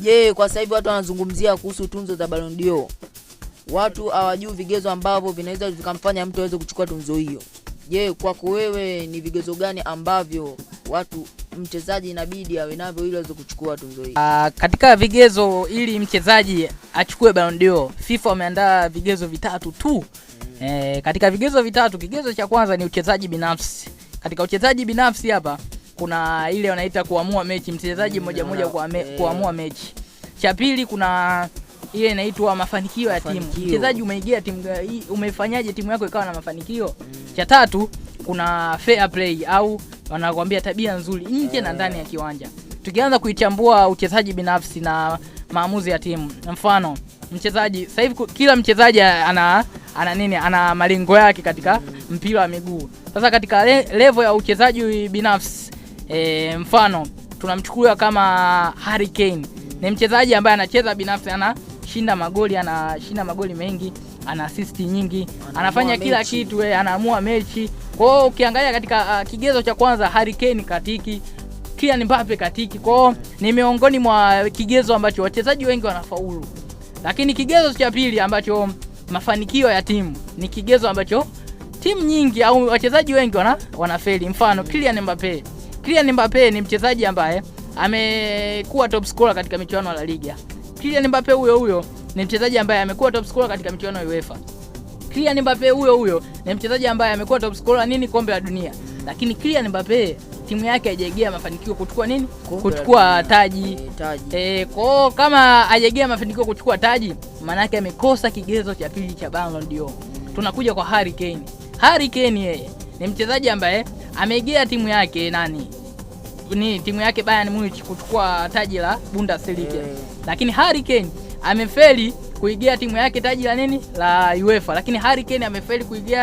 Je, kwa sasa hivi watu wanazungumzia kuhusu tunzo za Ballon d'Or. Watu hawajui vigezo ambavyo vinaweza vikamfanya mtu aweze kuchukua tunzo hiyo. Je, kwako wewe ni vigezo gani ambavyo mchezaji inabidi awe navyo ili aweze kuchukua tunzo hiyo? Katika vigezo ili mchezaji achukue Ballon d'Or, FIFA wameandaa vigezo vitatu tu. Katika vigezo vitatu, kigezo cha kwanza ni uchezaji binafsi. Katika uchezaji binafsi hapa kuna ile wanaita kuamua mechi, mchezaji mmoja kuamua mechi. Cha pili kuna ile inaitwa mafanikio ya timu. Mchezaji umeingia timu, umefanyaje timu yako ikawa na mafanikio? Cha tatu kuna fair play au wanakuambia tabia nzuri nje na ndani ya kiwanja. Tukianza kuichambua uchezaji binafsi na maamuzi ya timu. Mfano, mchezaji sasa hivi kila mchezaji ana malengo yake katika mpira wa miguu. Sasa katika level ya uchezaji binafsi, mfano tunamchukua kama Harry Kane. Ni mchezaji ambaye anacheza binafsi, anashinda magoli mengi, ana assist nyingi, anafanya kila kitu, anaamua mechi. Kwa hiyo ukiangalia katika kigezo cha kwanza Harry Kane katiki, Kylian Mbappe katiki. Kwa hiyo ni miongoni mwa kigezo ambacho wachezaji wengi wanafaulu. Lakini kigezo cha pili ambacho mafanikio ya timu ni kigezo ambacho timu nyingi au wachezaji wengi wanafeli. Mfano Kylian Mbappe. Kylian Mbappe ni mchezaji ambaye amekuwa top scorer katika michuano ya La Liga. Kylian Mbappe huyo ni mchezaji ambaye amekuwa top scorer katika michuano ya UEFA. Kylian Mbappe huyo ni mchezaji ambaye amekuwa top scorer kombe la dunia. Lakini Kylian Mbappe timu yake haijagia mafanikio kuchukua kuchukua taji. Kwa kama haijagia mafanikio kuchukua taji, maana yake amekosa kigezo cha pili cha Ballon d'Or. Tunakuja kwa Harry Kane. Harry Kane yeye ni mchezaji ambaye amegea timu yake timu yake Bayern Munich kuchukua taji la Bundesliga. Lakini Harry Kane amefeli kuigea timu yake taji la la UEFA. Lakini Harry Kane amefeli kuigea